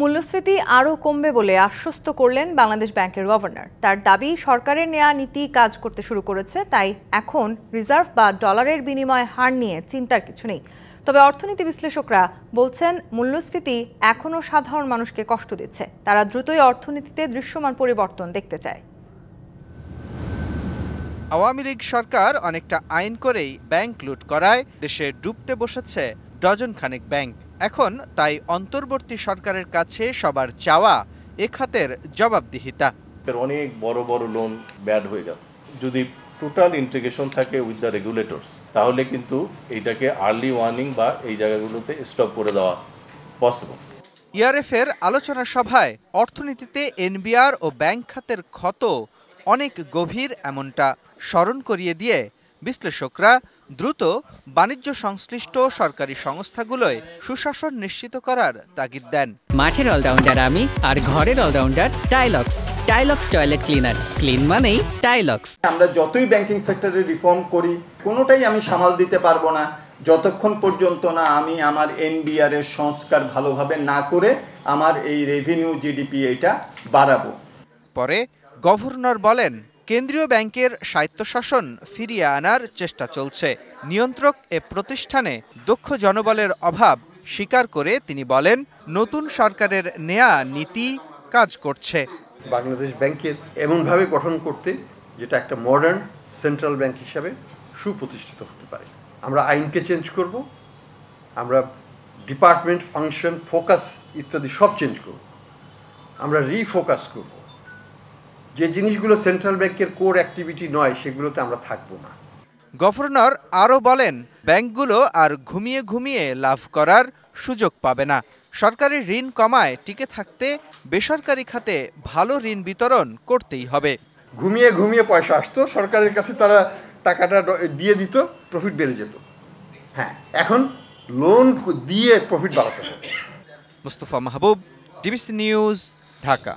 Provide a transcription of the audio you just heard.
মূল্যস্ফীতি আরও কমবে বলে আশ্বস্ত করলেন বাংলাদেশ ব্যাংকের গভর্নর। তার দাবি, সরকারের নেয়া নীতি কাজ করতে শুরু করেছে, তাই এখন রিজার্ভ বা ডলারের বিনিময় হার নিয়ে চিন্তার কিছু নেই। তবে অর্থনীতি বিশ্লেষকরা বলছেন, মূল্যস্ফীতি এখনও সাধারণ মানুষকে কষ্ট দিচ্ছে। তারা দ্রুতই অর্থনীতিতে দৃশ্যমান পরিবর্তন দেখতে চায়। আওয়ামী লীগ সরকার অনেকটা আইন করেই ব্যাংক লুট করায় দেশে ডুবতে বসেছে ডজন খানেক ব্যাংক। এখন তাই অন্তর্বর্তী সরকারের কাছে সবার চাওয়া এ খাতের জবাবদিহিতা। অনেক বড় বড় লোন ব্যাড হয়ে গেছে। যদি টোটাল ইন্টিগ্রেশন থাকে উইথ দ্য রেগুলেটরস, তাহলে কিন্তু এইটাকে আর্লি ওয়ার্নিং বা এই জায়গাগুলোতে স্টপ করে দেওয়া পসিবল। ইআরএফের আলোচনা সভায় অর্থনীতিতে এনবিআর ও ব্যাংক খাতের ক্ষত অনেক গভীর, এমনটা স্মরণ করিয়ে দিয়ে বিশ্লেষকরা দ্রুত বাণিজ্য সংশ্লিষ্ট সরকারি সংস্থাগুলোয় সুশাসন নিশ্চিত করার তাগিদ দেন। মাঠের অলরাউন্ডার আমি, আর ঘরের allrounder Tylox. Tylox toilet cleaner, clean মানেই টাইলক্স। আমরা যতই ব্যাংকিং সেক্টরে রিফর্ম করি, কোনোটাই আমি সামাল দিতে পারবো না যতক্ষণ পর্যন্ত না আমি আমার এনবিআর এর সংস্কার ভালোভাবে না করে আমার এই রেভিনিউ জিডিপি এটা বাড়াবো। পরে গভর্নর বলেন, কেন্দ্রীয় ব্যাংকের স্বায়ত্তশাসন ফিরিয়ে আনার চেষ্টা চলছে। নিয়ন্ত্রক এ প্রতিষ্ঠানে দক্ষ জনবলের অভাব স্বীকার করে তিনি বলেন, নতুন সরকারের নেয়া নীতি কাজ করছে। বাংলাদেশ ব্যাংকের এমনভাবে গঠন করতে যেটা একটা মডার্ন সেন্ট্রাল ব্যাংক হিসাবে সুপ্রতিষ্ঠিত হতে পারে। আমরা আইনকে চেঞ্জ করব, আমরা ডিপার্টমেন্ট ফাংশন ফোকাস ইত্যাদি সব চেঞ্জ করব, আমরা রিফোকাস করব। যে জিনিসগুলো সেন্ট্রাল ব্যাংকের কোর অ্যাক্টিভিটি নয় সেগুলোতে আমরা থাকব না। গভর্নর আরও বলেন, ব্যাংকগুলো আর ঘুমিয়ে ঘুমিয়ে লাভ করার সুযোগ পাবে না। সরকারি ঋণ কমায় টিকে থাকতে বেসরকারি খাতে ভালো ঋণ বিতরণ করতেই হবে। ঘুমিয়ে ঘুমিয়ে পয়সা আসতো, সরকারের কাছে তারা টাকাটা দিয়ে দিত, প্রফিট বেড়ে যেত। হ্যাঁ, এখন লোন দিয়ে প্রফিট বাড়াতে হবে। মুস্তফা মাহবুব, ডিবিসি নিউজ, ঢাকা।